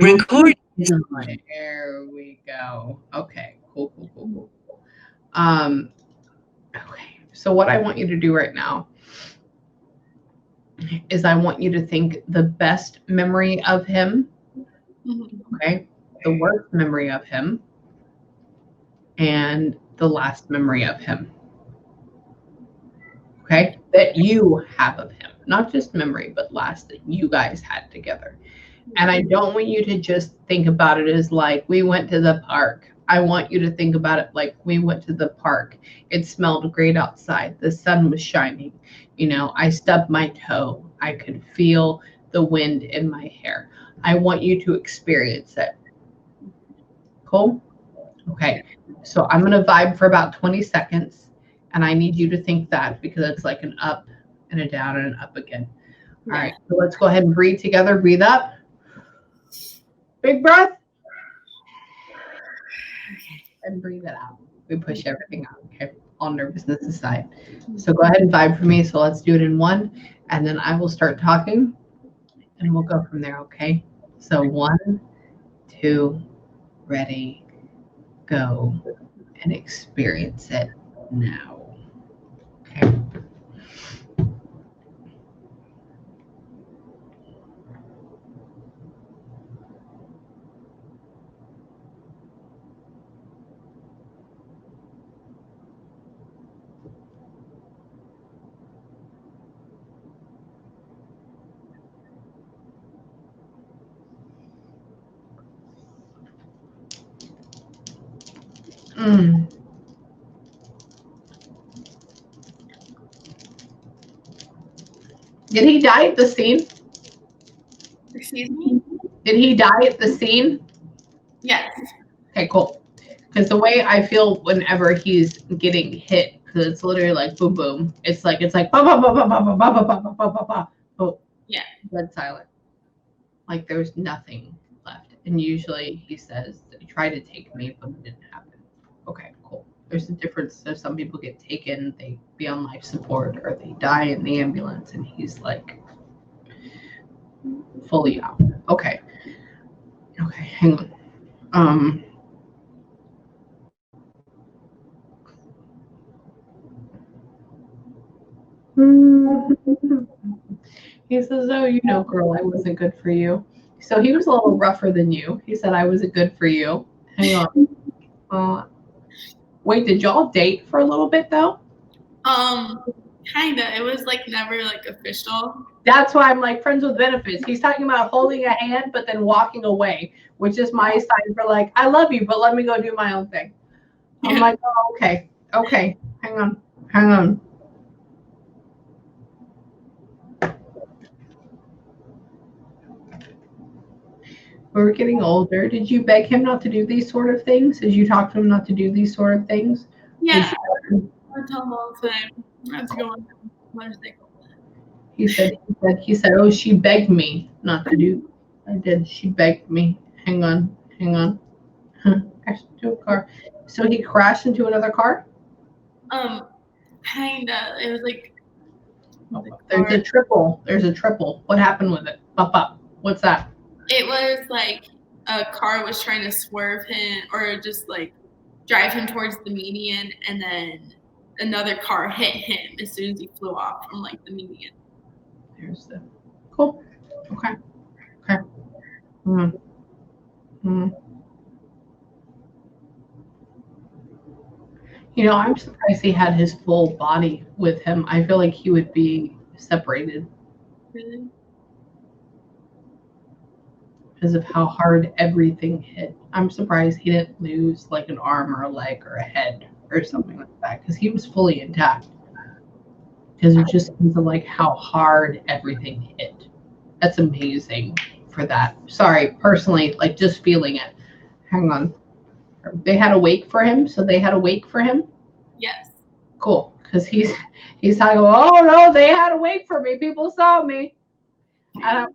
Record. There we go. Okay, cool. Okay. So what I want you to do right now is I want you to think the best memory of him, okay, the worst memory of him, and the last memory of him. Okay, that you have of him, not just memory, but last that you guys had together. And I don't want you to just think about it as like we went to the park. I want you to think about it like we went to the park. It smelled great outside. The sun was shining. You know, I stubbed my toe. I could feel the wind in my hair. I want you to experience it. Cool? Okay. So I'm going to vibe for about 20 seconds. And I need you to think that because it's like an up and a down and an up again. All right. So let's go ahead and breathe together. Breathe up. Big breath. And breathe it out. We push everything out. Okay. All nervousness aside. So go ahead and vibe for me. So let's do it in one. And then I will start talking and we'll go from there. Okay. So 1, 2, ready, go, and experience it now. Okay. Did he die at the scene? Excuse me? Did he die at the scene? Yes. Okay, cool. Because the way I feel whenever he's getting hit, because it's literally like boom, boom. It's like ba ba ba ba ba ba ba ba ba ba ba ba. Oh, yeah. Dead silent. Like there's nothing left. And usually he says, "They tried to take me, but it didn't happen." Okay, cool. There's a difference. So some people get taken, they be on life support, or they die in the ambulance, and he's like fully out. Okay. Okay, hang on. He says, "Oh, you know, girl, I wasn't good for you." So he was a little rougher than you. He said, "I wasn't good for you." Hang on. Wait, did y'all date for a little bit though? Kinda. It was like never like official. That's why I'm like friends with benefits. He's talking about holding a hand, but then walking away, which is my sign for like, I love you, but let me go do my own thing. I'm like, oh, okay. Hang on. We're getting older. Did you beg him not to do these sort of things? Did you talk to him not to do these sort of things? Yeah. I tell him all the time. That's going on. He said, oh, she begged me not to do. I did. She begged me. Hang on. Crashed into a car. So he crashed into another car? Kinda. It was like There's a triple. What happened with it? Up. What's that? It was like a car was trying to swerve him or just like drive him towards the median, and then another car hit him as soon as he flew off from like the median. There's the cool. Okay. You know, I'm surprised he had his full body with him. I feel like he would be separated. Really? Because of how hard everything hit. I'm surprised he didn't lose like an arm or a leg or a head or something like that. Because he was fully intact. Because it just seems like how hard everything hit. That's amazing for that. Sorry, personally, like just feeling it. Hang on. They had a wake for him, so they had a wake for him? Yes. Cool. Because he's talking, oh no, they had a wake for me. People saw me. And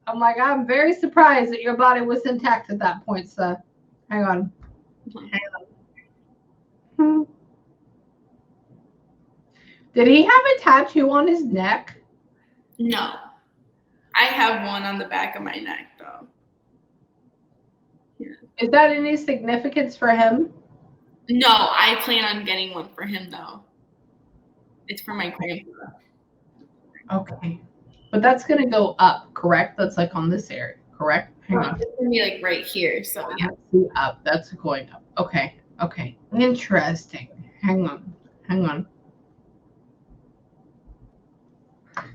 I'm like, I'm very surprised that your body was intact at that point, so hang on. Did he have a tattoo on his neck? No. I have one on the back of my neck, though. Is that any significance for him? No, I plan on getting one for him though. It's for my grandpa. Okay. But that's going to go up, correct? That's like on this area, correct? Hang on. It's gonna be like right here. So yeah. That's up. That's going up. Okay. Okay. Interesting. Hang on. Hang on.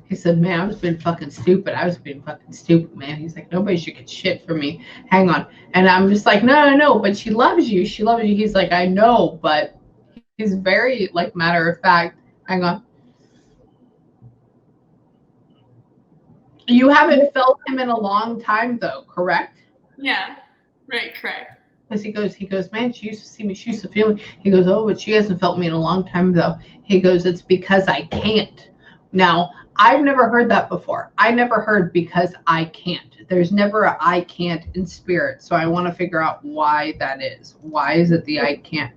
He said, man, I was being fucking stupid. I was being fucking stupid, man. He's like, nobody should get shit from me. Hang on. And I'm just like, no, but she loves you. She loves you. He's like, I know, but he's very, like, matter of fact. Hang on. You haven't felt him in a long time, though, correct? Yeah. Right, correct. Because he goes, man, she used to see me. She used to feel me. He goes, oh, but she hasn't felt me in a long time, though. He goes, it's because I can't. Now, I've never heard that before. I never heard because I can't. There's never a I can't in spirit. So I want to figure out why that is. Why is it the I can't?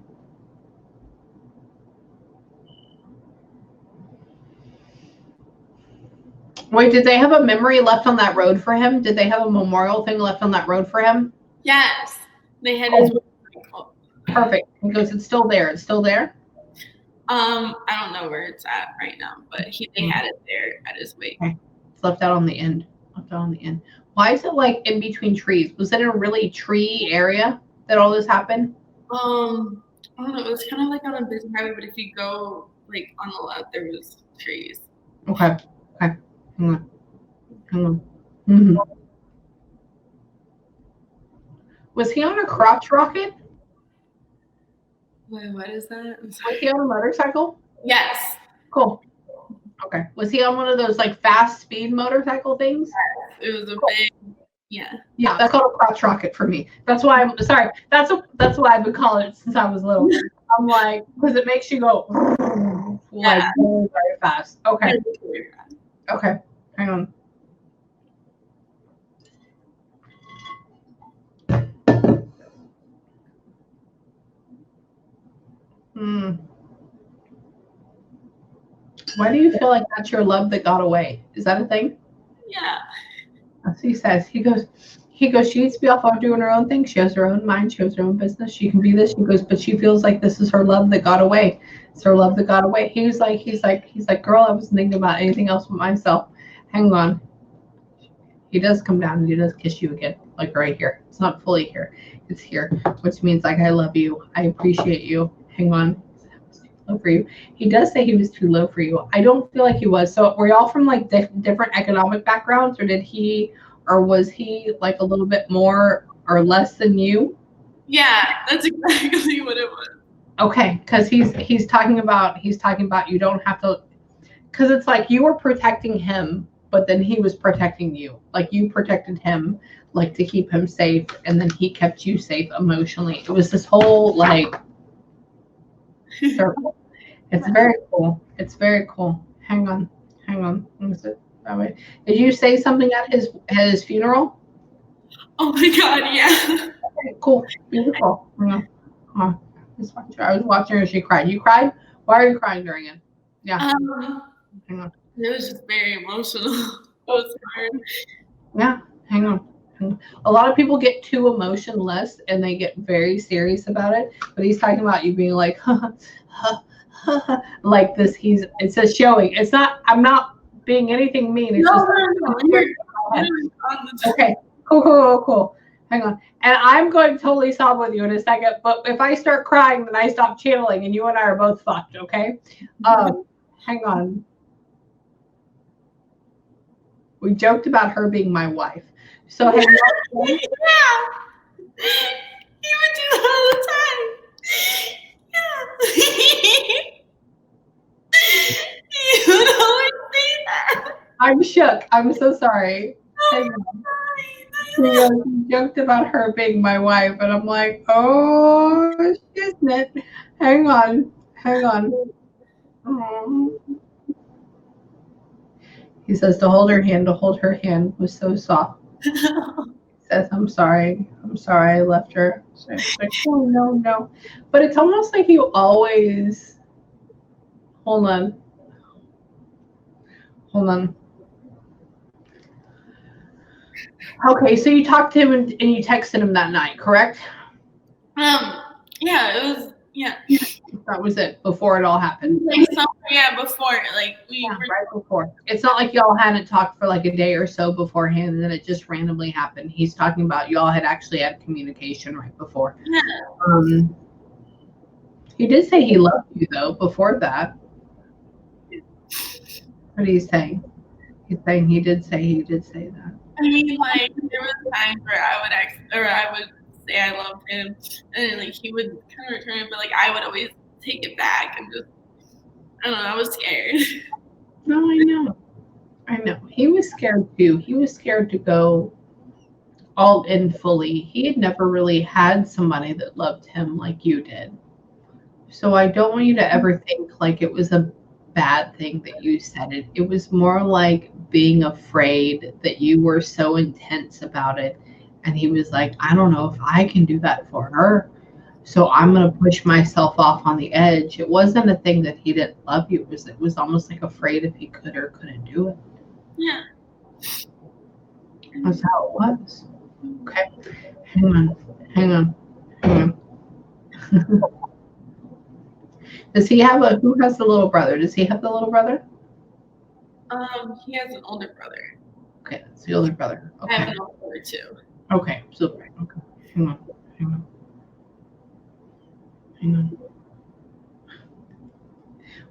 Wait, did they have a memory left on that road for him? Did they have a memorial thing left on that road for him? Yes. They had his perfect. He goes, it's still there. It's still there? I don't know where it's at right now, but they had it there at his wake. Okay. It's left out on the end. Left out on the end. Why is it like in between trees? Was it in a really tree area that all this happened? I don't know. It was kind of like on a busy highway, but if you go like on the left, there was trees. Okay. Okay. Hang on. Hang on. Mm-hmm. Was he on a crotch rocket? Wait, what is that? Was he on a motorcycle? Yes. Cool. Okay. Was he on one of those like fast speed motorcycle things? Yes. It was a big, yeah. Yeah, that's called a crotch rocket for me. That's why I'm sorry. That's what I've been calling it since I was little. I'm like, because it makes you go like very, very fast. Okay. Okay. Hang on. Why do you feel like that's your love that got away? Is that a thing? Yeah. That's what he says. He goes, she needs to be off doing her own thing. She has her own mind. She has her own business. She can be this. He goes, but she feels like this is her love that got away. It's her love that got away. He's like, girl, I wasn't thinking about anything else but myself. Hang on. He does come down and he does kiss you again, like right here. It's not fully here. It's here, which means like, I love you. I appreciate you. Hang on. Low for you. He does say he was too low for you. I don't feel like he was. So were y'all from like different economic backgrounds, or was he like a little bit more or less than you? Yeah, that's exactly what it was. Okay, because he's talking about you don't have to, because it's like you were protecting him, but then he was protecting you. Like you protected him, like to keep him safe, and then he kept you safe emotionally. It was this whole like circle. It's very cool. It's very cool. Hang on. That way. Did you say something at his funeral? Oh my God, yeah. Okay, cool. Beautiful. Hang on. I was watching her. She cried. You cried? Why are you crying during it? Yeah. Hang on. It was just very emotional. It was hard. Yeah. Hang on. A lot of people get too emotionless and they get very serious about it. But he's talking about you being like, like this. It's a showing. It's not. I'm not being anything mean. It's just. Okay. Cool. Hang on. And I'm going to totally sob with you in a second. But if I start crying, then I stop channeling, and you and I are both fucked. Okay. Hang on. We joked about her being my wife. So have you yeah. He would do that all the time. Yeah. He would always say that. I'm shook. I'm so sorry. Hang on. We joked about her being my wife, and I'm like, oh, shit. Hang on. He says to hold her hand was so soft. He says, I'm sorry I left her. So it's like, oh, no. But it's almost like you always, hold on. Okay, so you talked to him and you texted him that night, correct? Yeah, it was, yeah. That was it, before it all happened. Like somewhere, before, like we Yeah, were right before. It's not like y'all hadn't talked for like a day or so beforehand and then it just randomly happened. He's talking about y'all had actually had communication right before. yeah. Um, he did say he loved you though before that. What he's saying? He's saying he did say that. I mean, like there was times where I would say I loved him, and then, like he would kind of return it, but like I would always take it back and just I don't know. I was scared. No, I know. I know. He was scared too. He was scared to go all in fully. He had never really had somebody that loved him like you did. So I don't want you to ever think like it was a bad thing that you said it. It was more like being afraid that you were so intense about it. And he was like, I don't know if I can do that for her. So I'm going to push myself off on the edge. It wasn't a thing that he didn't love you. It was almost like afraid if he could or couldn't do it. Yeah. That's how it was. Okay. Hang on. Hang on. Hang on. Does he have who has the little brother? Does he have the little brother? He has an older brother. Okay, it's the older brother. Okay. I have an older brother too. Okay, so okay. Hang on. Hang on. Hang on.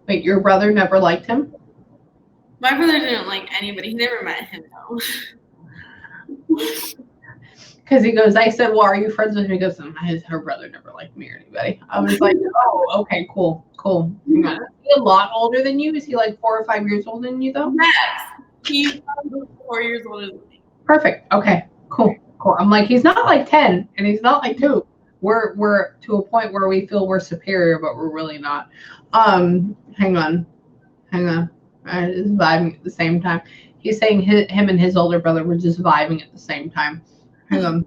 Wait, your brother never liked him? My brother didn't like anybody. He never met him though. Because he goes, I said, well, are you friends with him? He goes, her brother never liked me or anybody. I was like, oh, okay, cool. Hang on. Is he a lot older than you? Is he like 4 or 5 years older than you though? Yes. He's 4 years older than me. Perfect. Okay, cool. I'm like, he's not like 10 and he's not like 2. We're to a point where we feel we're superior, but we're really not. Hang on. Just vibing at the same time. He's saying him and his older brother were just vibing at the same time. Hang on.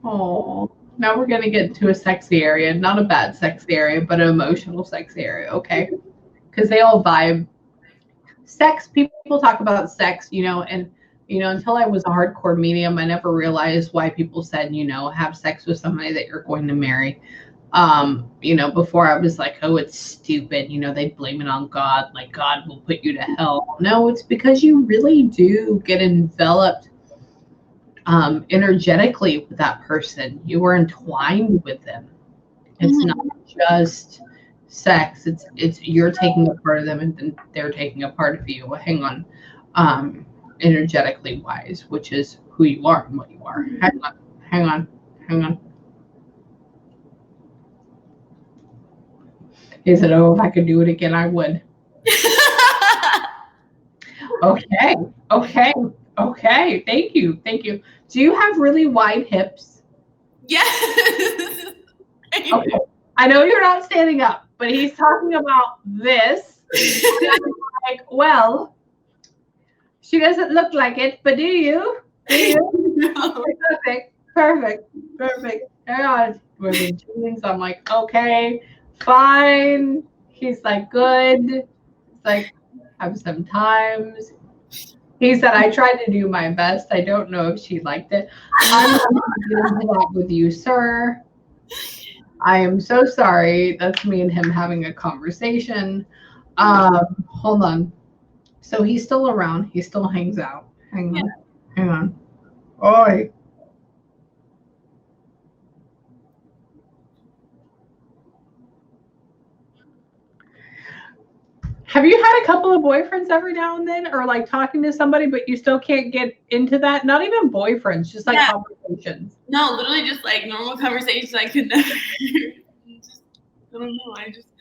Oh, now we're gonna get to a sexy area. Not a bad sexy area, but an emotional sexy area. Okay, because they all vibe. Sex. People talk about sex, and until I was a hardcore medium, I never realized why people said, have sex with somebody that you're going to marry. Before I was like, oh, it's stupid. They blame it on God, like God will put you to hell. No, it's because you really do get enveloped energetically with that person. You are entwined with them. It's not just sex. It's you're taking a part of them and then they're taking a part of you. Hang on. Energetically wise, which is who you are and what you are. Hang on. He said, oh, if I could do it again, I would. Okay. Thank you. Do you have really wide hips? Yes. Okay. I know you're not standing up, but he's talking about this. Like, well, she doesn't look like it, but do you? No. Perfect. Hang on. We're being tuned, so I'm like, okay, fine. He's like, good. It's like, have some times. He said, I tried to do my best. I don't know if she liked it. I'm not going to get into that with you, sir. I am so sorry. That's me and him having a conversation. Hold on. So he's still around. He still hangs out. Hang on. Oi. Have you had a couple of boyfriends every now and then, or like talking to somebody, but you still can't get into that? Not even boyfriends, just like conversations. No, literally just like normal conversations. I could never. I don't know.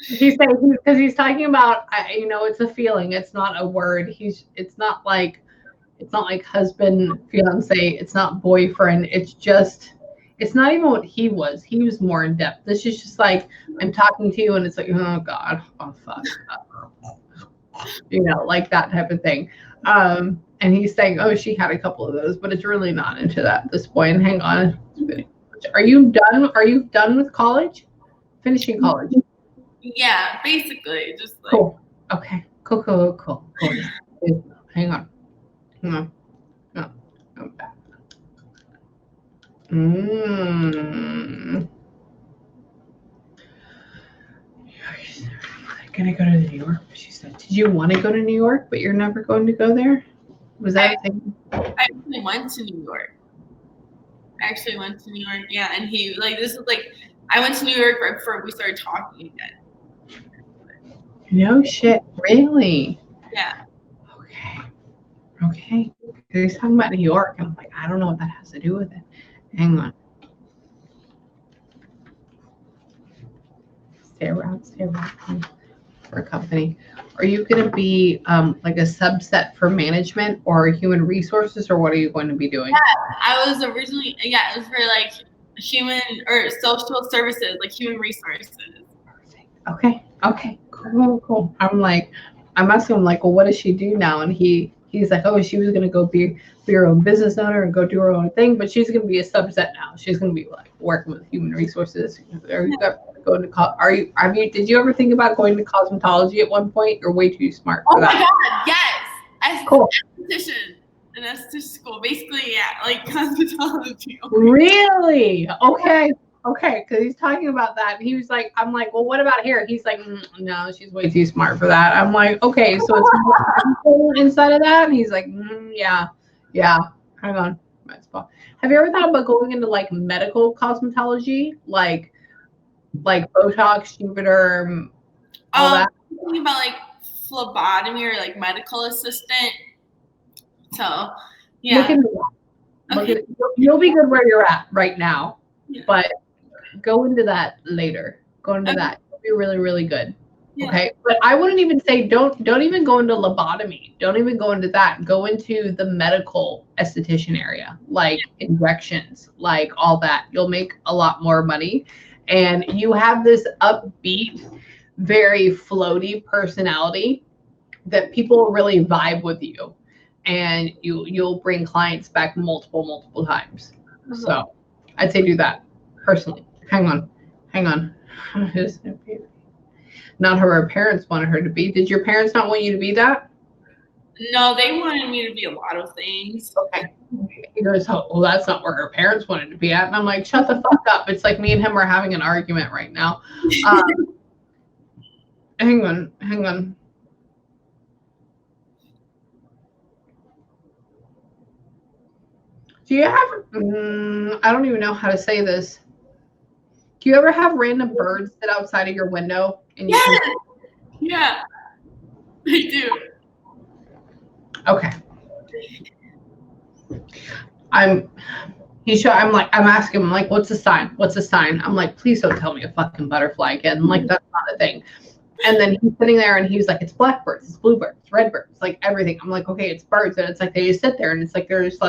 He's saying because he's talking about, it's a feeling. It's not a word. It's not like husband, fiance. It's not boyfriend. It's not even what he was. He was more in depth. This is just like, I'm talking to you and it's like, oh God, oh fuck. Like that type of thing. And he's saying, oh, she had a couple of those, but it's really not into that at this point. Hang on. Are you done? Are you done with college? Finishing college? Yeah, basically, just like. Cool. Okay. Cool. Hang on. Hang on. No. I'm back. Gonna go to New York, she said. Did you want to go to New York, but you're never going to go there? Was that a thing? I actually went to New York. Yeah, and he this is I went to New York right before we started talking again. No shit, really? Yeah. Okay. He's talking about New York, and I'm like, I don't know what that has to do with it. Hang on. Stay around for a company. Are you going to be like a subset for management or human resources, or what are you going to be doing? Yeah, I was originally, it was for human or social services, like human resources. Okay, cool. I'm asking him well, what does she do now? And he's like, oh, she was going to go be her own business owner and go do her own thing, but she's going to be a subset now. She's going to be working with human resources. Did you ever think about going to cosmetology at one point? You're way too smart for that. Oh my God, yes. Cool. An esthetician school, basically, like cosmetology. Really? Okay, because he's talking about that. And he was like, I'm like, well, what about hair? He's like, no, she's way too smart for that. I'm like, okay, so it's more inside of that? And he's like, yeah. Hang on. Have you ever thought about going into medical cosmetology? Like Botox, Jupiter, all that? Thinking about phlebotomy or medical assistant. So, yeah. Look into that. Okay. You'll be good where you're at right now, but go into that later. That. You'll be really, really good. Yeah. Okay. But I wouldn't even say don't even go into lobotomy. Don't even go into that. Go into the medical esthetician area, like injections, like all that. You'll make a lot more money. And you have this upbeat, very floaty personality that people really vibe with you. And you'll bring clients back multiple times. So I'd say do that personally. Hang on. Not who her parents wanted her to be. Did your parents not want you to be that? No, they wanted me to be a lot of things. Okay. He goes, oh, well, that's not where her parents wanted to be at. And I'm like, shut the fuck up. It's like me and him are having an argument right now. Hang on. Do you have, I don't even know how to say this. Do you ever have random birds sit outside of your window? And Yeah, I do. Okay. I'm asking him, what's the sign? I'm like, please don't tell me a fucking butterfly again. I'm like, that's not a thing. And then he's sitting there and he's like, it's blackbirds, it's bluebirds, redbirds, everything. I'm like, okay, it's birds. And it's like, they just sit there and it's like, they're just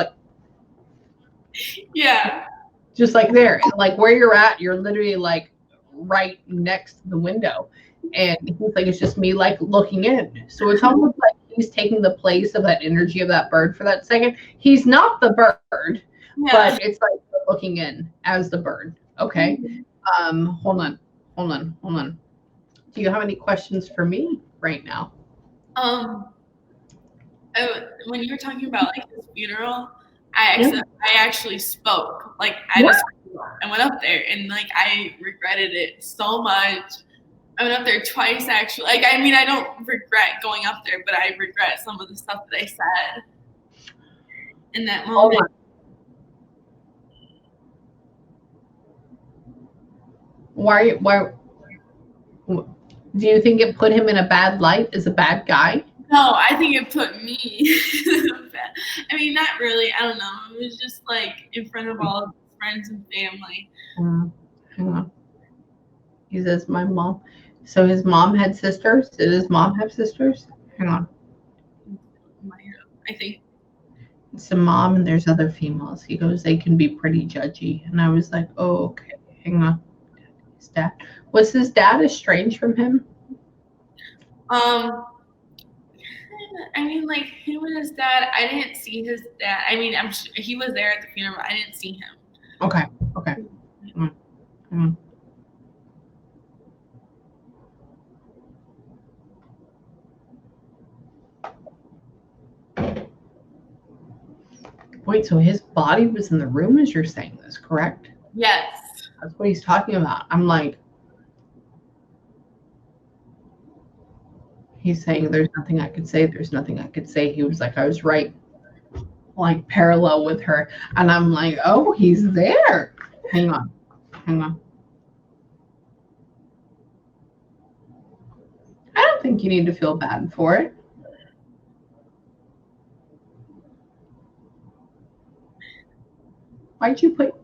yeah. Just there. And where you're at, you're literally right next to the window. And he's like, it's just me looking in. So it's almost like he's taking the place of that energy of that bird for that second. He's not the bird, but it's looking in as the bird. Okay. Hold on. Do you have any questions for me right now? When you were talking about his funeral, I actually spoke. I went up there and I regretted it so much. I went up there twice actually. I don't regret going up there, but I regret some of the stuff that I said in that moment. Why do you think it put him in a bad light as a bad guy? No, I think it put me in a bad. Not really. I don't know. It was just in front of all of his friends and family. Hang on. He says, my mom. So his mom had sisters? Did his mom have sisters? Hang on. I think. It's a mom and there's other females. He goes, they can be pretty judgy. And I was like, oh, okay. Hang on. His dad. Was his dad estranged from him? Him and his dad, I didn't see his dad. I'm sure he was there at the funeral. I didn't see him. Okay. Mm. Wait, so his body was in the room as you're saying this, correct? Yes. That's what he's talking about. I'm like, he's saying there's nothing I could say. There's nothing I could say. He was like, I was right, like parallel with her. And I'm like, oh, he's there. Hang on. Hang on. I don't think you need to feel bad for it. Why'd you put...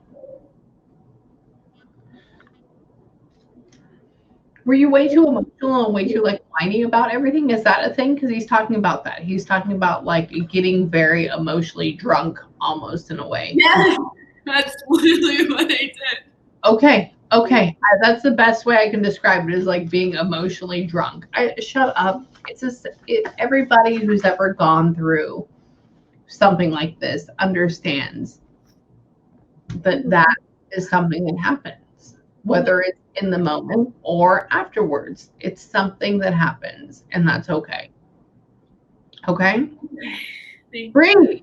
Were you way too emotional and way too like whiny about everything? Is that a thing? Because he's talking about that. He's talking about like getting very emotionally drunk almost in a way. Yes. That's literally what I did. Okay. Okay. That's the best way I can describe it, is like being emotionally drunk. Shut up. It's just everybody who's ever gone through something like this understands that that is something that happens, whether it's in the moment or afterwards. It's something that happens, and that's okay. Okay? Breathe.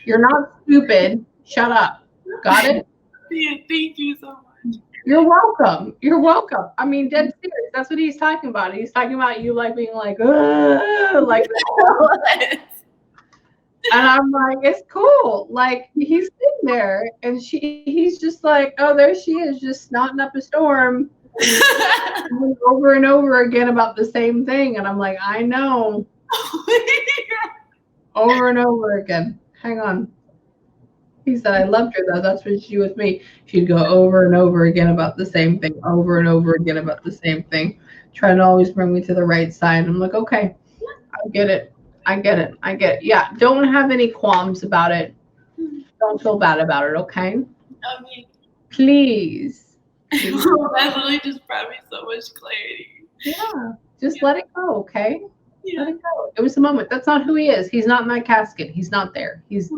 You're not stupid. Shut up. Got it? Yeah, thank you so much. You're welcome. You're welcome. I mean, dead serious. That's what he's talking about. He's talking about you like being like, like that. And I'm like, it's cool. Like, he's sitting there and he's just like, oh, there she is, just snotting up a storm over and over again about the same thing. And I'm like, I know. Over and over again. Hang on. He said, I loved her though. That's what she with me. She'd go over and over again about the same thing, over and over again about the same thing, trying to always bring me to the right side. I'm like, okay, I get it. I get it. I get it. Yeah. Don't have any qualms about it. Don't feel bad about it. Okay. Okay. Please. That literally just brought me so much clarity. Yeah. Just let it go. Okay. Yeah. Let it go. It was a moment. That's not who he is. He's not in that casket. He's not there. He's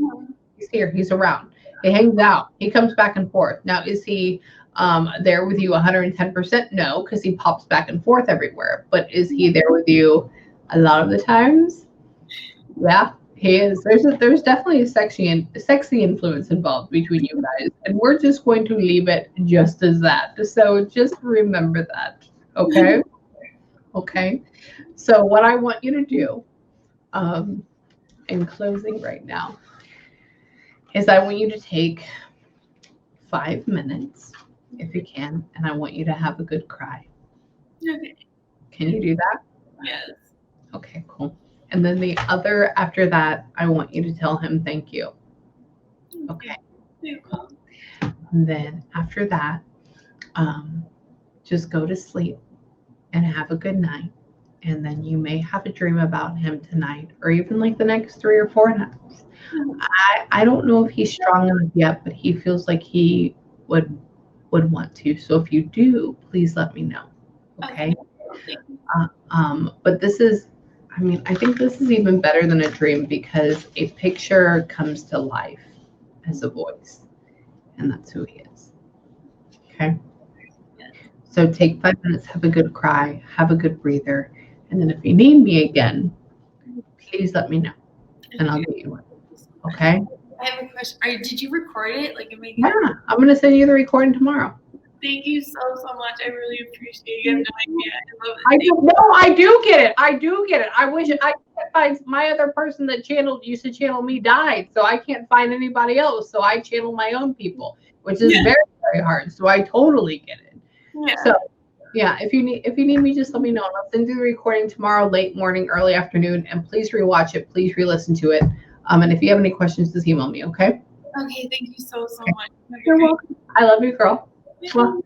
here. He's around. He hangs out. He comes back and forth. Now, is he there with you 110%? No, because he pops back and forth everywhere. But is he there with you a lot of the times? Yeah, he is. There's definitely a sexy influence involved between you guys, and we're just going to leave it just as that. So just remember that, okay? Okay. So what I want you to do, in closing right now, is I want you to take 5 minutes, if you can, and I want you to have a good cry. Okay. Can you do that? Yes. Okay, cool. And then the other, after that, I want you to tell him thank you. Okay. And then after that, just go to sleep and have a good night. And then you may have a dream about him tonight, or even like the next 3 or 4 nights. I don't know if he's strong enough yet, but he feels like he would want to. So if you do, please let me know. Okay. But this is, I mean, I think this is even better than a dream, because a picture comes to life as a voice, and that's who he is. Okay. So take 5 minutes, have a good cry, have a good breather, and then if you need me again, please let me know, and I'll get you one. Okay. I have a question. Did you record it? Like, yeah, I'm gonna send you the recording tomorrow. Thank you so much. I really appreciate it. You have no idea. I love it. I do get it. I do get it. I wish I could find my other person that used to channel me died, so I can't find anybody else. So I channel my own people, which is very, very hard. So I totally get it. Yeah. So yeah, if you need me, just let me know. I'll send you the recording tomorrow, late morning, early afternoon, and please rewatch it. Please re-listen to it. And if you have any questions, just email me. Okay. Okay. Thank you so much. You're welcome. I love you, girl. Well.